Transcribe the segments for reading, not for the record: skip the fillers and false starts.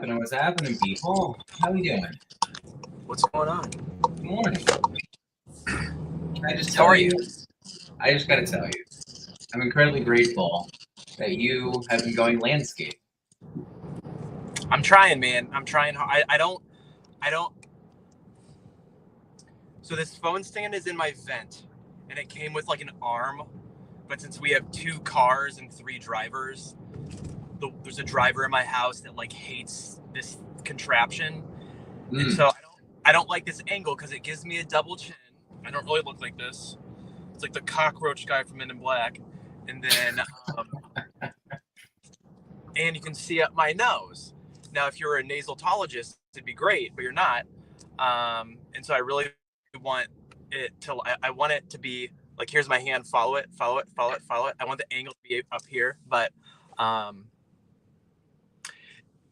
happening? What's happening, people? How we doing? What's going on? Good morning. Can I just How tell are you? you? I just got to tell you, I'm incredibly grateful that you have been going landscape. I'm trying, man. I'm trying hard. I don't. So this phone stand is in my vent, and it came with like an arm. But since we have 2 cars and 3 drivers, there's a driver in my house that like hates this contraption, and so I don't like this angle because it gives me a double chin. I don't really look like this. It's like the cockroach guy from Men in Black, and then and you can see up my nose. Now, if you're a nasaltologist, it'd be great, but you're not. And so I really want it to. I want it to be like, here's my hand. Follow it. Follow it. Follow it. Follow it. I want the angle to be up here, but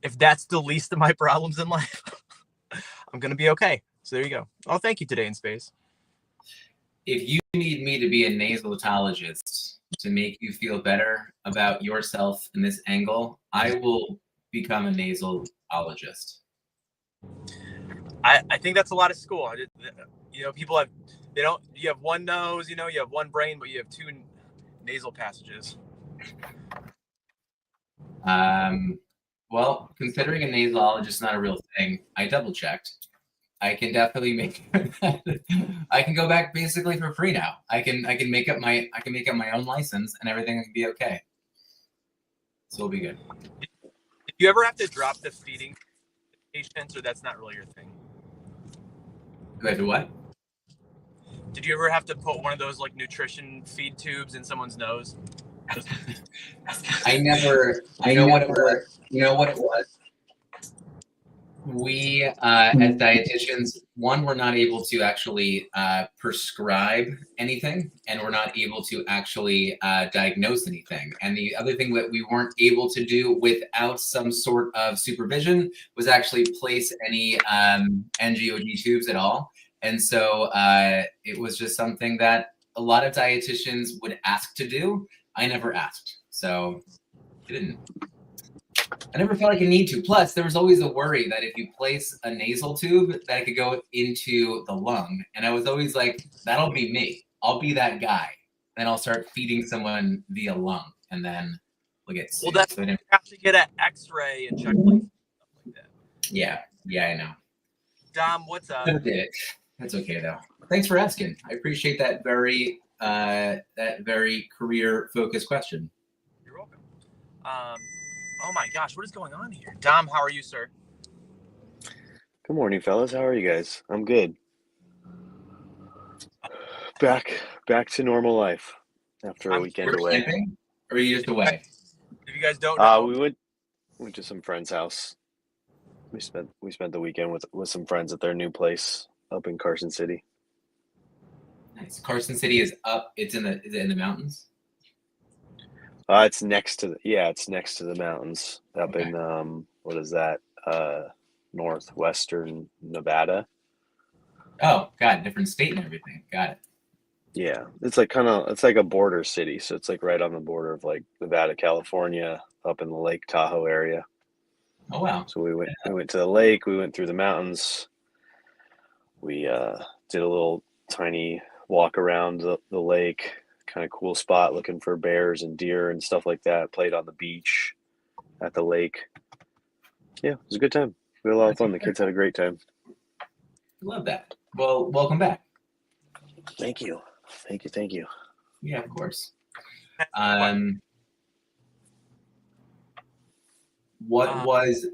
if that's the least of my problems in life, I'm gonna be okay. So there you go. Oh, thank you, Today in Space. If you need me to be a nasaltologist to make you feel better about yourself in this angle, I will become a nasalologist. I think that's a lot of school. People have, you have one nose, you have one brain, but you have 2 nasal passages. Well, considering a nasalologist is not a real thing, I double checked. I can definitely make. I can go back basically for free now. I can make up my own license and everything can be okay. So it'll be good. Did you ever have to drop the feeding patients, or that's not really your thing? Do I have to what? Did you ever have to put one of those like nutrition feed tubes in someone's nose? I never. You know what it was? We, as dietitians, one, we're not able to actually prescribe anything, and we're not able to actually diagnose anything. And the other thing that we weren't able to do without some sort of supervision was actually place any NGOG tubes at all. And so it was just something that a lot of dietitians would ask to do. I never asked, so I didn't. I never felt like a need to. Plus, there was always a worry that if you place a nasal tube, that it could go into the lung. And I was always like, that'll be me. I'll be that guy. Then I'll start feeding someone via lung, and then we'll get sick. Well, that's so you have to get an X-ray and check like stuff like that. Yeah, I know. Dom, what's up? That's okay though. Thanks for asking. I appreciate that very career-focused question. You're welcome. Oh my gosh, what is going on here? Dom, how are you, sir? Good morning, fellas. How are you guys? I'm good. Back to normal life after a weekend away. Camping? Or are you just away? If you guys don't know, we went to some friend's house. We spent the weekend with some friends at their new place up in Carson City. Nice. Carson City is up. Is it in the mountains? It's next to the mountains up in what is that? Northwestern Nevada. Oh, God, different state and everything. Got it. Yeah, it's like a border city, so it's like right on the border of like Nevada, California, up in the Lake Tahoe area. Oh wow! So we went to the lake. We went through the mountains. We did a little tiny walk around the lake. Kind of cool spot, looking for bears and deer and stuff like that. Played on the beach at the lake. Yeah, it was a good time. We had a lot of fun. The kids had a great time. Love that. Well, welcome back. Thank you. Yeah, of course. What was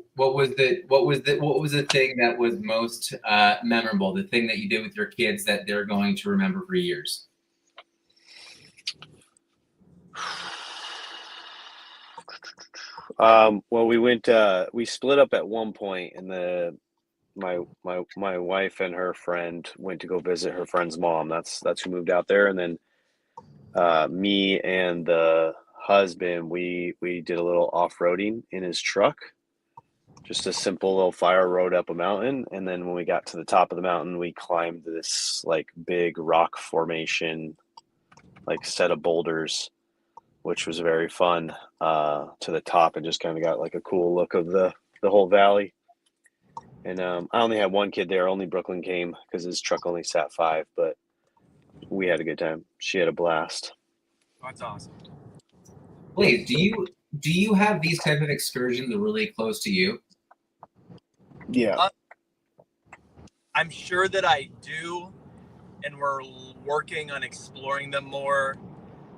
the thing that was most memorable? The thing that you did with your kids that they're going to remember for years? Well, we split up at one point, and my wife and her friend went to go visit her friend's mom. That's who moved out there. And then me and the husband, we did a little off-roading in his truck. Just a simple little fire road up a mountain. And then when we got to the top of the mountain, we climbed this like big rock formation, like set of boulders, which was very fun, to the top, and just kind of got like a cool look of the the whole valley. And I only had one kid there. Only Brooklyn came because his truck only sat 5, but we had a good time. She had a blast. That's awesome. Blaze, do you have these type of excursions really close to you? Yeah. I'm sure that I do, and we're working on exploring them more.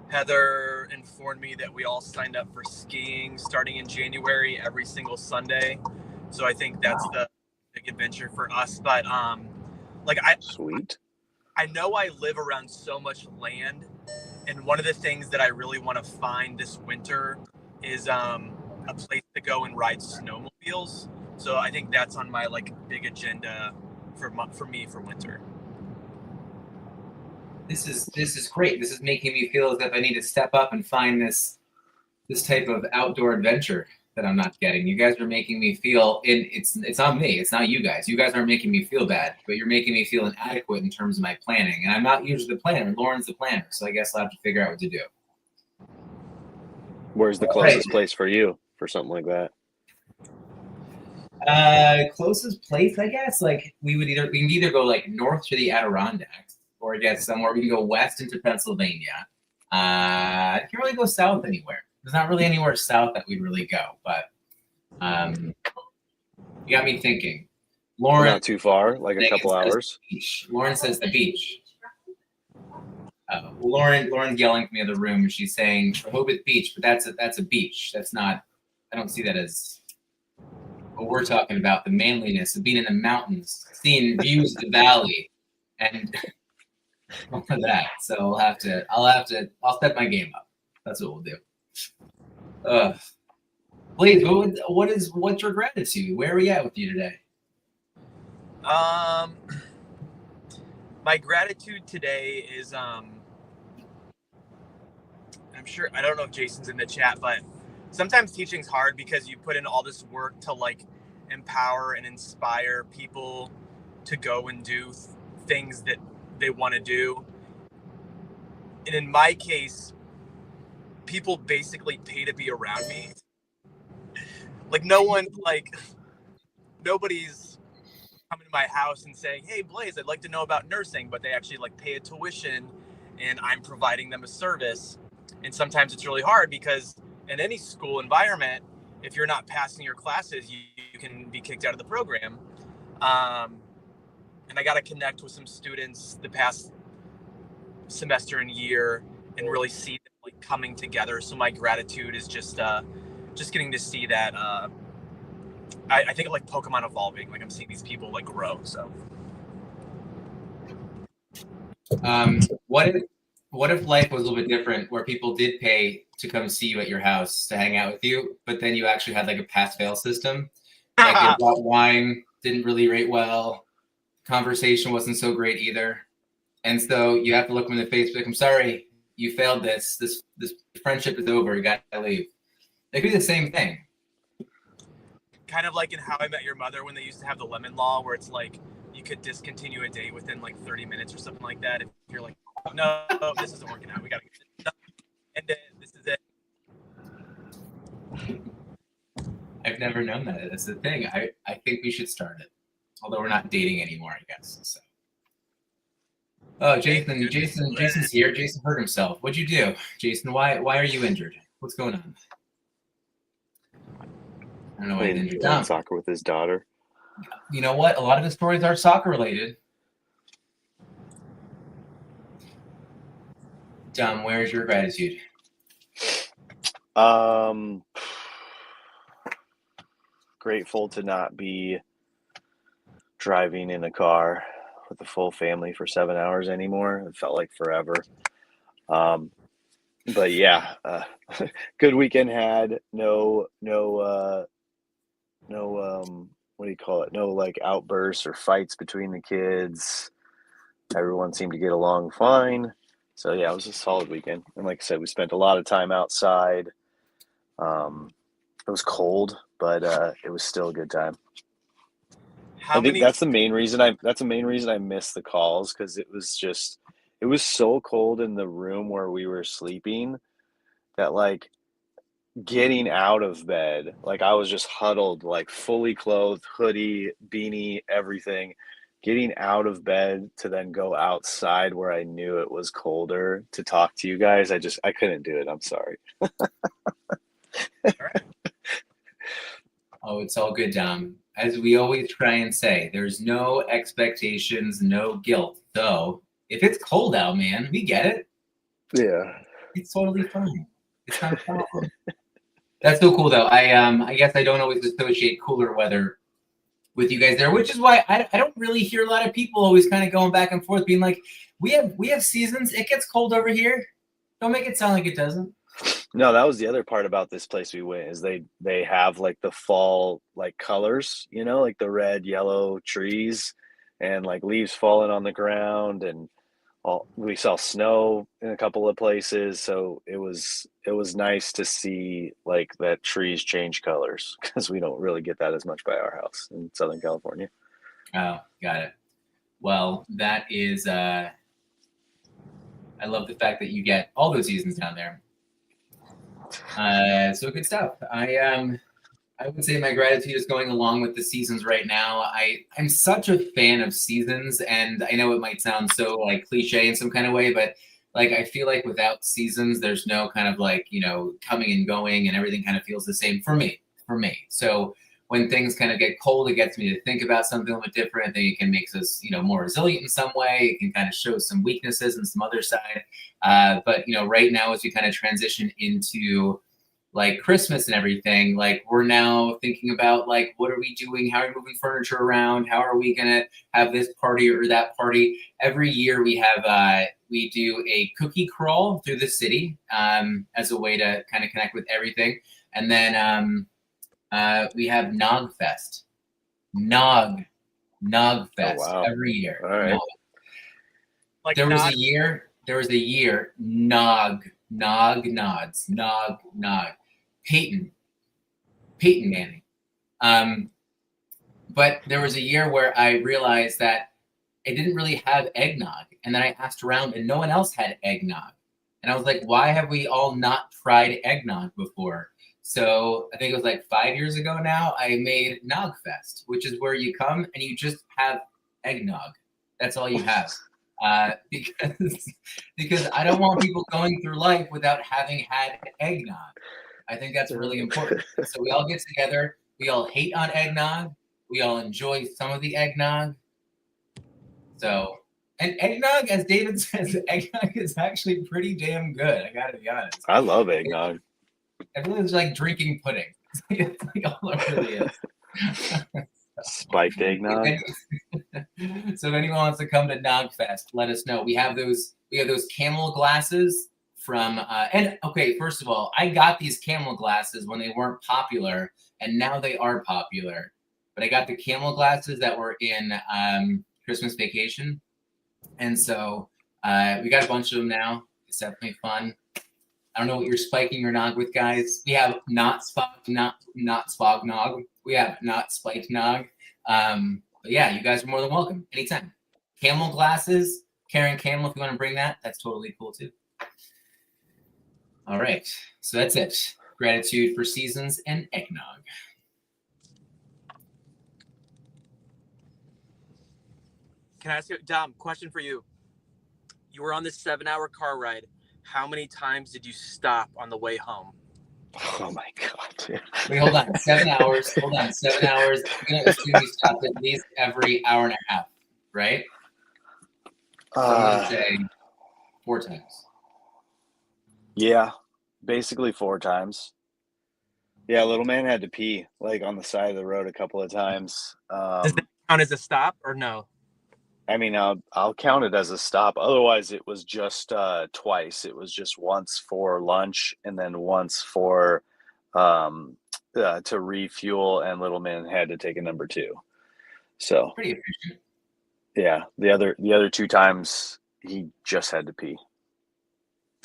Heather informed me that we all signed up for skiing starting in January every single Sunday. So I think that's the big adventure for us. But Sweet. I know I live around so much land, and one of the things that I really want to find this winter is a place to go and ride snowmobiles. So I think that's on my big agenda for me for winter. This is great. This is making me feel as if I need to step up and find this type of outdoor adventure that I'm not getting. You guys are making me feel, and it's on me. It's not you guys. You guys aren't making me feel bad, but you're making me feel inadequate in terms of my planning. And I'm not usually the planner. Lauren's the planner, so I guess I'll have to figure out what to do. Where's the closest place for you for something like that? Closest place, I guess. Like we can either go north to the Adirondacks, or get somewhere. We can go west into Pennsylvania. I can't really go south anywhere. There's not really anywhere south that we'd really go, but you got me thinking. Lauren, not too far, like a couple hours. Lauren says the beach. Lauren's yelling from the other room, and she's saying Rehoboth Beach, but that's a beach. That's not. I don't see that as what we're talking about. The manliness of being in the mountains, seeing views of the valley, and all of that. So I'll step my game up. That's what we'll do. Blaze, what's your gratitude? Where are we at with you today? My gratitude today is I'm sure, I don't know if Jason's in the chat, but sometimes teaching's hard because you put in all this work to empower and inspire people to go and do things that they want to do. And in my case, people basically pay to be around me. Nobody's coming to my house and saying, "Hey, Blaze, I'd like to know about nursing," but they actually pay a tuition, and I'm providing them a service. And sometimes it's really hard because in any school environment, if you're not passing your classes, you can be kicked out of the program. And I got to connect with some students the past semester and year and really see them coming together. So my gratitude is just getting to see that. I think of Pokemon evolving. I'm seeing these people grow. So, what if life was a little bit different, where people did pay to come see you at your house to hang out with you, but then you actually had a pass-fail system? You bought wine, didn't really rate well, conversation wasn't so great either, and so you have to look them in the face, I'm sorry, you failed this friendship is over, you got to leave. It could be the same thing. Kind of like in How I Met Your Mother when they used to have the lemon law, where it's you could discontinue a date within 30 minutes or something like that. If you're oh, no, this isn't working out, we got to get it done. And then this is it. I've never known that. That's the thing. I think we should start it. Although we're not dating anymore, I guess. So. Oh, Jason's here. Jason hurt himself. What'd you do? Jason, why are you injured? What's going on? I don't know why he's injured. Playing soccer with his daughter. You know what? A lot of the stories are soccer related. Dom, where's your gratitude? Grateful to not be driving in a car with the full family for 7 hours anymore. It felt like forever. But yeah, good weekend had. No, what do you call it? No outbursts or fights between the kids. Everyone seemed to get along fine. So yeah, it was a solid weekend. And like I said, we spent a lot of time outside. It was cold, but it was still a good time. I think that's the main reason I missed the calls, because it was so cold in the room where we were sleeping that getting out of bed, like I was just huddled, like fully clothed, hoodie, beanie, everything. Getting out of bed to then go outside where I knew it was colder to talk to you guys, I couldn't do it. I'm sorry. All right. Oh, it's all good, Dom. As we always try and say, there's no expectations, no guilt. So if it's cold out, man, we get it. Yeah. It's totally fine. It's not a problem. That's so cool, though. I guess I don't always associate cooler weather with you guys there, which is why I don't really hear a lot of people always kind of going back and forth, being like, we have seasons. It gets cold over here. Don't make it sound like it doesn't. No, that was the other part about this place we went is they have like the fall like colors, you know, like the red, yellow trees and like leaves falling on the ground and we saw snow in a couple of places, so it was nice to see like that trees change colors because we don't really get that as much by our house in Southern California. Oh, got it. Well, that is I love the fact that you get all those seasons down there. So good stuff. I would say my gratitude is going along with the seasons right now. I'm such a fan of seasons, and I know it might sound so like cliche in some kind of way, but like I feel like without seasons, there's no kind of like, you know, coming and going, and everything kind of feels the same for me. So when things kind of get cold, it gets me to think about something a little bit different. I think it can make us, you know, more resilient in some way. It can kind of show some weaknesses and some other side. But you know, right now as we kind of transition into like Christmas and everything, like we're now thinking about like, what are we doing? How are we moving furniture around? How are we gonna have this party or that party? Every year we have we do a cookie crawl through the city as a way to kind of connect with everything, and then we have Nog Fest, Nog Fest wow. every year. All right. Nog. Like There was a year Nog Nods, Peyton Manning. But there was a year where I realized that I didn't really have eggnog. And then I asked around and no one else had eggnog. And I was like, why have we all not tried eggnog before? So I think it was like 5 years ago now, I made Nog Fest, which is where you come and you just have eggnog. That's all you have. Because I don't want people going through life without having had eggnog. I think that's really important. So we all get together. We all hate on eggnog. We all enjoy some of the eggnog. So, and eggnog, as David says, eggnog is actually pretty damn good. I gotta be honest. I love eggnog. I feel it's like drinking pudding. It's like all it really is. Spiked eggnog. So if anyone wants to come to Nog Fest, let us know. We have those camel glasses from and okay, first of all, I got these camel glasses when they weren't popular, and now they are popular. But I got the camel glasses that were in Christmas Vacation, and so we got a bunch of them now. It's definitely fun. I don't know what you're spiking your nog with, guys. We have not spog nog. We have not spiked nog. But yeah, you guys are more than welcome anytime. Camel glasses, Karen Camel, if you want to bring that, that's totally cool too. All right, so that's it. Gratitude for seasons and eggnog. Can I ask you, Dom, question for you? You were on this 7-hour car ride. How many times did you stop on the way home? Oh my god. Wait, hold on. 7 hours. Hold on. 7 hours. I'm going to assume you stopped at least every hour and a half, right? So I'm going to say 4 times. Yeah, basically 4 times. Yeah, little man had to pee like on the side of the road a couple of times. Does that count as a stop or no? I mean, I'll count it as a stop. Otherwise, it was just twice. It was just once for lunch and then once for to refuel. And little man had to take a number 2. So Pretty efficient. yeah, the other 2 times he just had to pee.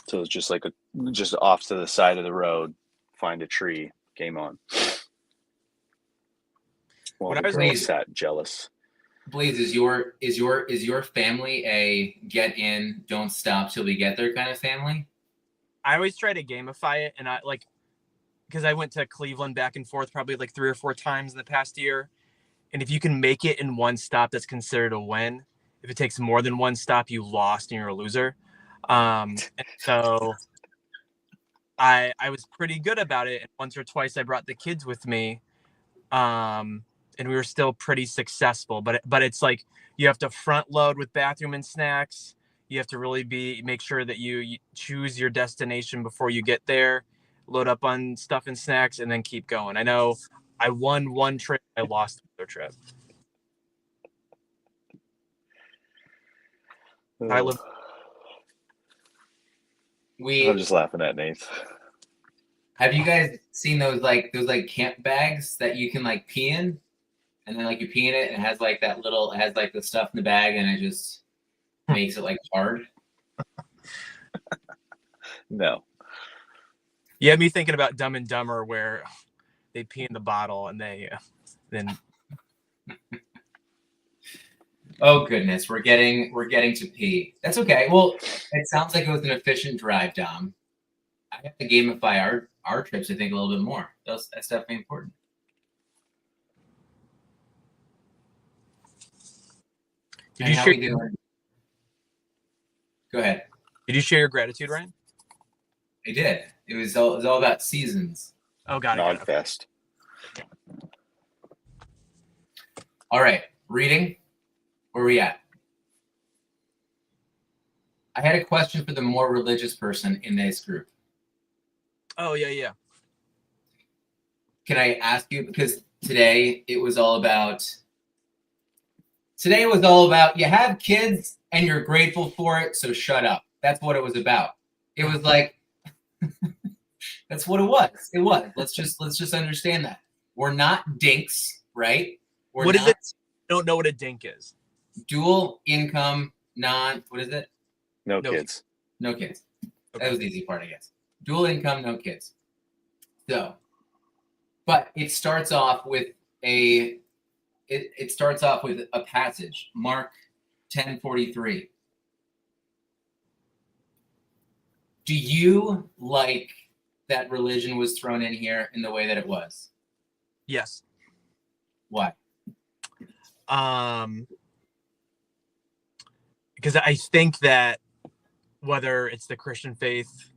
So it was just like just off to the side of the road, find a tree, game on. Well, the girl sat jealous. Blaze, is your family a get in, don't stop till we get there kind of family? I always try to gamify it, and I like because I went to Cleveland back and forth probably like 3 or 4 times in the past year. And if you can make it in one stop, that's considered a win. If it takes more than one stop, you lost and you're a loser. And so I was pretty good about it. And once or twice I brought the kids with me. And we were still pretty successful. But it's like you have to front load with bathroom and snacks. You have to really make sure that you choose your destination before you get there, load up on stuff and snacks, and then keep going. I know I won one trip, I lost another trip. I live. I'm just laughing at Nate. Have you guys seen those camp bags that you can like pee in, and then like you pee in it and it has like it has like the stuff in the bag and it just makes it like hard? No. You had me thinking about Dumb and Dumber, where they pee in the bottle and they then. Oh goodness, we're getting to pee. That's okay. Well, it sounds like it was an efficient drive, Dom. I have to gamify our trips, I think, a little bit more. That's definitely important. Did you share? Go ahead. Did you share your gratitude, Ryan? I did. It was all about seasons. Oh, got it. Nogfest. All right, reading. Where are we at? I had a question for the more religious person in this group. Oh, yeah. Can I ask you, because today was all about you have kids and you're grateful for it, so shut up. That's what it was about. It was like that's what it was. It was. Let's just understand that. We're not dinks, right? What is it? I don't know what a dink is. Dual income, what is it? No kids. No kids. Okay. That was the easy part, I guess. Dual income, no kids. So, but it starts off with a passage, Mark 10:43. Do you like that religion was thrown in here in the way that it was? Yes. Why? Because I think that whether it's the Christian faith,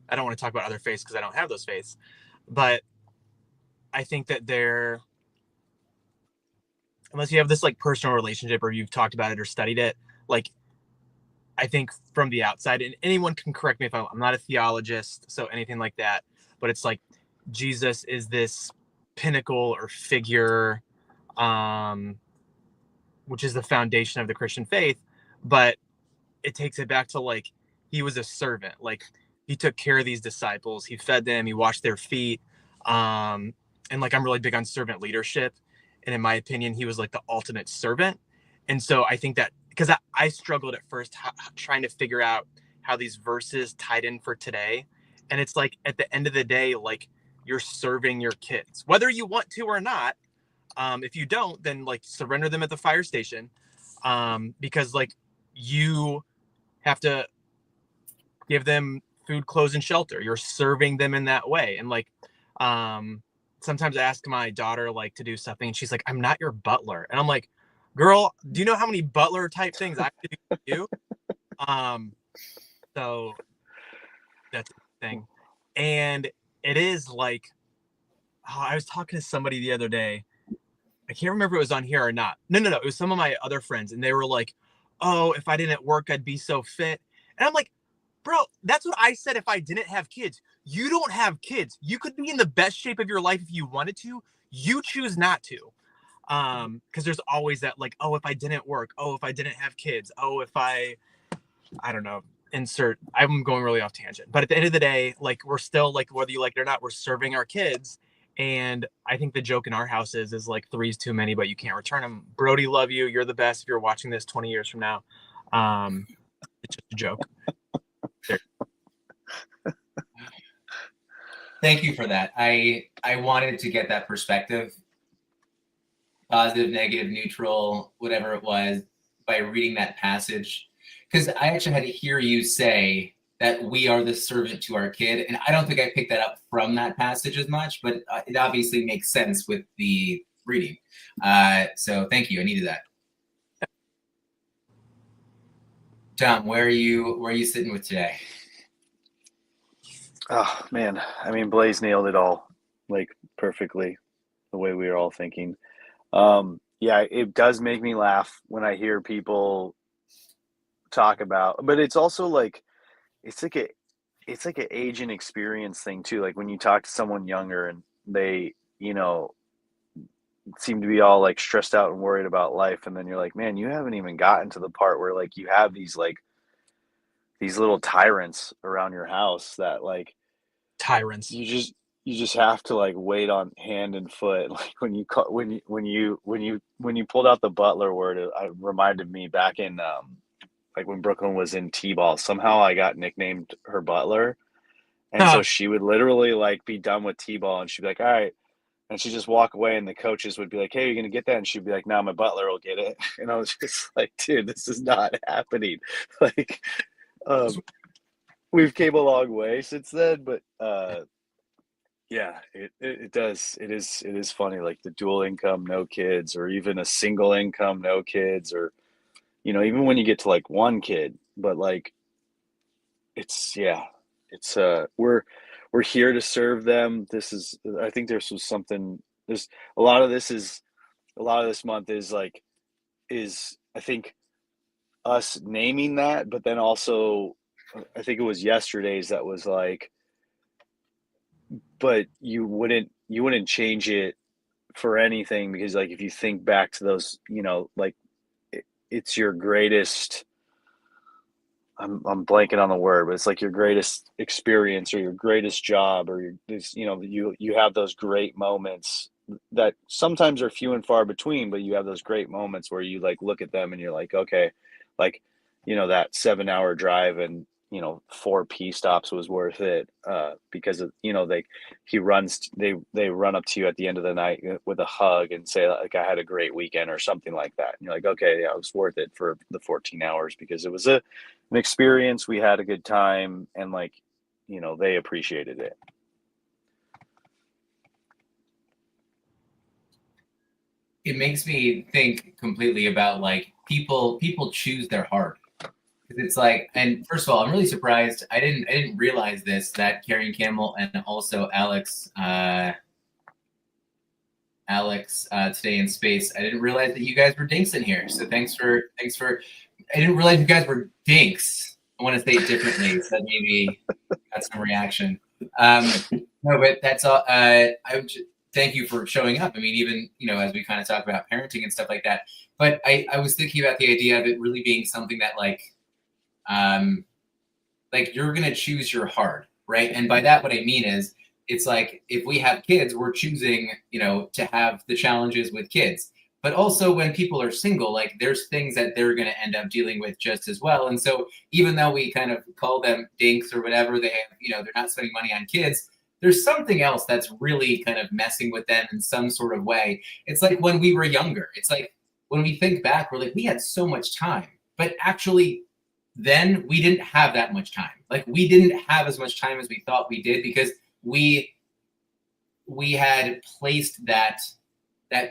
I don't want to talk about other faiths because I don't have those faiths, but I think that unless you have this like personal relationship or you've talked about it or studied it, like I think from the outside, and anyone can correct me if I'm not a theologist, so anything like that, but it's like Jesus is this pinnacle or figure, which is the foundation of the Christian faith, but it takes it back to like he was a servant. Like he took care of these disciples, he fed them, he washed their feet, and like I'm really big on servant leadership, and in my opinion he was like the ultimate servant. And so I think that because I struggled at first trying to figure out how these verses tied in for today, and it's like at the end of the day, like you're serving your kids whether you want to or not. If you don't, then like surrender them at the fire station, because like you have to give them food, clothes, and shelter. You're serving them in that way. And like sometimes I ask my daughter like to do something and she's like, I'm not your butler. And I'm like, girl, do you know how many butler type things I have to do for you? So that's the thing. And it is like, I was talking to somebody the other day. I can't remember if it was on here or not. No. It was some of my other friends. And they were like, oh, if I didn't work, I'd be so fit. And I'm like, bro, that's what I said if I didn't have kids. You don't have kids. You could be in the best shape of your life if you wanted to. You choose not to. Because there's always that like, oh, if I didn't work, oh, if I didn't have kids, oh, if I don't know, I'm going really off tangent. But at the end of the day, like we're still like, whether you like it or not, we're serving our kids. And I think the joke in our house is like 3's too many, but you can't return them. Brody, love you. You're the best. If you're watching this 20 years from now, it's just a joke. Thank you for that. I wanted to get that perspective, positive, negative, neutral, whatever it was, by reading that passage, because I actually had to hear you say that we are the servant to our kid. And I don't think I picked that up from that passage as much, but it obviously makes sense with the reading. So thank you. I needed that. Tom, where are you sitting with today? Oh man, I mean, Blaze nailed it all like perfectly, the way we were all thinking. Yeah, it does make me laugh when I hear people talk about, but it's also like it's like an age and experience thing too. Like when you talk to someone younger and they, seem to be all like stressed out and worried about life, and then you're like, man, you haven't even gotten to the part where like you have these little tyrants around your house that like Tyrants. you just have to like wait on hand and foot. Like when you pulled out the butler word, it reminded me back in like when Brooklyn was in T-ball. Somehow I got nicknamed her butler, and so she would literally like be done with T-ball and she'd be like, all right, and she'd just walk away and the coaches would be like, hey, you're gonna get that, and she'd be like, no, my butler will get it. And I was just like, dude, this is not happening. Like we've came a long way since then, but yeah, it does. It is funny, like the dual income, no kids, or even a single income, no kids, or even when you get to like one kid, but like it's yeah, it's we're here to serve them. This is I think this was something there's a lot of this month is like is I think us naming that, but then also I think it was yesterday's that was like, but you wouldn't change it for anything, because like if you think back to those, like it's your greatest, I'm blanking on the word, but it's like your greatest experience or your greatest job, or you have those great moments that sometimes are few and far between, but you have those great moments where you like look at them and you're like, okay, like that 7-hour drive and 4 P stops was worth it, because of they run up to you at the end of the night with a hug and say like, I had a great weekend or something like that, and you're like, okay, yeah, it was worth it for the 14 hours because it was an experience, we had a good time, and like they appreciated it. It makes me think completely about like people choose their heart. It's like, and first of all, I'm really surprised. I didn't realize this, that Carrie and Campbell and also Alex today in space. I didn't realize that you guys were dinks in here. So thanks for. I didn't realize you guys were dinks. I want to say it differently, so that maybe got some reaction. No, but that's all. Thank you for showing up. I mean, even as we kind of talk about parenting and stuff like that. But I was thinking about the idea of it really being something that like you're gonna choose your heart, right? And by that, what I mean is, it's like if we have kids, we're choosing, to have the challenges with kids. But also when people are single, like there's things that they're gonna end up dealing with just as well. And so even though we kind of call them dinks or whatever, they have, they're not spending money on kids. There's something else that's really kind of messing with them in some sort of way. It's like when we were younger. It's like when we think back, we're like, we had so much time, but actually then we didn't have that much time. Like we didn't have as much time as we thought we did, because we had placed that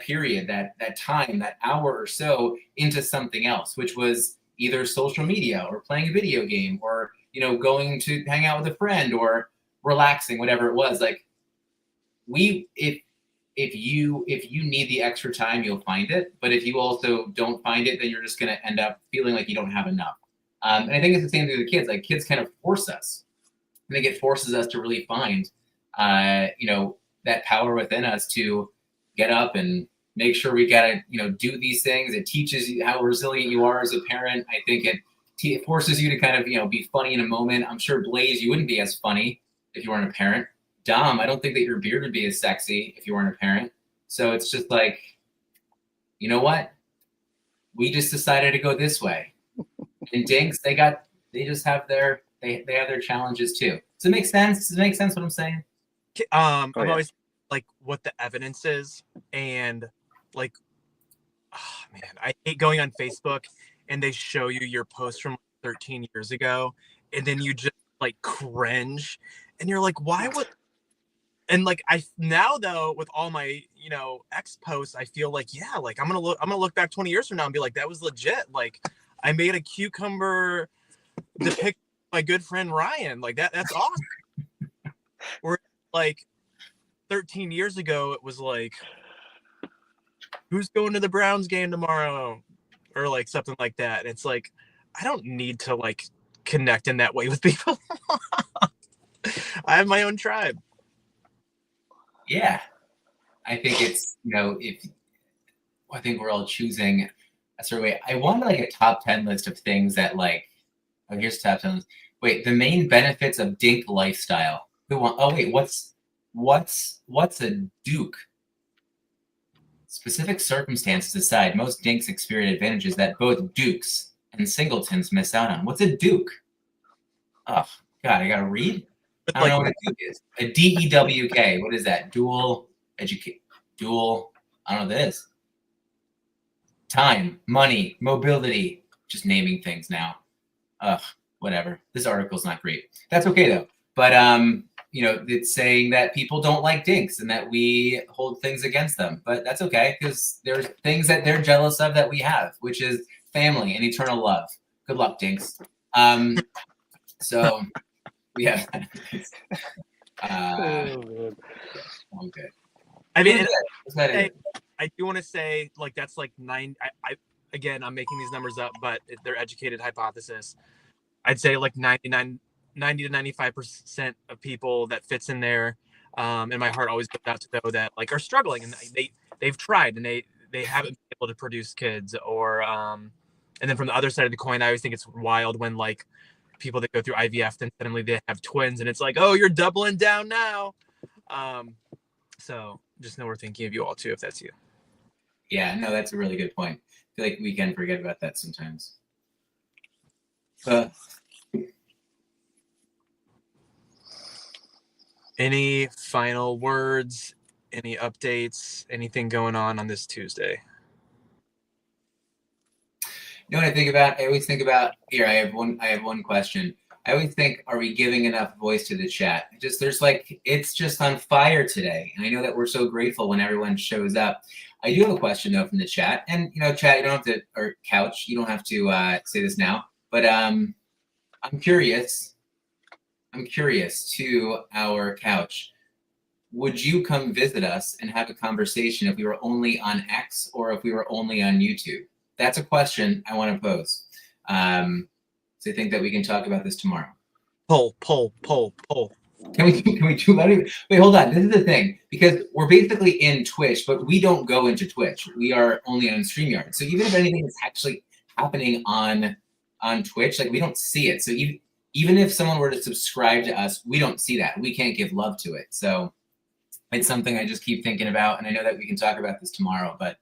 period, that time, that hour or so into something else, which was either social media or playing a video game or going to hang out with a friend or relaxing, whatever it was. Like if you need the extra time, you'll find it. But if you also don't find it, then you're just going to end up feeling like you don't have enough. And I think it's the same thing with kids. Like kids kind of force us. I think it forces us to really find, that power within us to get up and make sure we got to, do these things. It teaches you how resilient you are as a parent. I think it forces you to kind of, be funny in a moment. I'm sure, Blaze, you wouldn't be as funny if you weren't a parent. Dom, I don't think that your beard would be as sexy if you weren't a parent. So it's just like, you know what? We just decided to go this way. And dinks, they just have their challenges too. Does it make sense? Does it make sense what I'm saying? I'm always like what the evidence is, and like, oh man, I hate going on Facebook and they show you your post from 13 years ago, and then you just like cringe, and you're like, why would? And like I now though with all my ex posts, I feel like like I'm gonna look back 20 years from now and be like, that was legit. Like I made a cucumber depict my good friend Ryan. Like that's awesome. Or like 13 years ago, it was like, who's going to the Browns game tomorrow? Or like something like that. It's like, I don't need to like connect in that way with people. I have my own tribe. Yeah. I think it's, I think we're all choosing a certain way. I want like a top 10 list of things that like, oh, here's top 10 list. Wait, the main benefits of dink lifestyle. What's a duke? Specific circumstances aside, most dinks experience advantages that both dukes and singletons miss out on. What's a duke? Oh, God, I gotta read? I don't know what a duke is. A DEWK. What is that? Dual, I don't know what that is. Time, money, mobility. Just naming things now. Ugh, whatever. This article's not great. That's okay, though. But, it's saying that people don't like dinks and that we hold things against them. But that's okay, because there's things that they're jealous of that we have, which is family and eternal love. Good luck, dinks. So, yeah. Okay. I mean, I do want to say, like, that's like again, I'm making these numbers up, but they're educated hypothesis. I'd say like 90 to 95% of people that fits in there. And my heart always goes out to know that like are struggling and they've tried and they haven't been able to produce kids or, and then from the other side of the coin, I always think it's wild when like people that go through IVF, then suddenly they have twins and it's like, oh, you're doubling down now. So just know we're thinking of you all too, if that's you. Yeah, no, that's a really good point. I feel like we can forget about that sometimes. Any final words, any updates, anything going on this Tuesday? You know what I always think about here. I have one question. I always think, are we giving enough voice to the chat? It's just on fire today. And I know that we're so grateful when everyone shows up. I do have a question though from the chat, and chat, you don't have to, or couch, you don't have to say this now, but I'm curious to our couch. Would you come visit us and have a conversation if we were only on X or if we were only on YouTube? That's a question I want to pose. So I think that we can talk about this tomorrow. Poll. Can we do that? Wait, hold on. This is the thing, because we're basically in Twitch, but we don't go into Twitch. We are only on StreamYard. So even if anything is actually happening on Twitch, like we don't see it. So even if someone were to subscribe to us, we don't see that. We can't give love to it. So it's something I just keep thinking about, and I know that we can talk about this tomorrow, but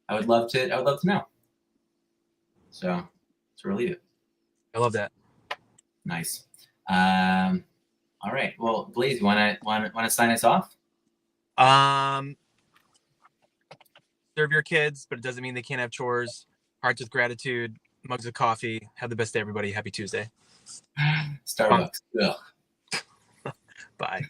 I would love to know. So that's where we'll leave it. I love that. Nice. All right. Well, Blaze, you want to sign us off? Serve your kids, but it doesn't mean they can't have chores. Hearts with gratitude, mugs of coffee. Have the best day, everybody. Happy Tuesday. Starbucks. Ugh. Bye.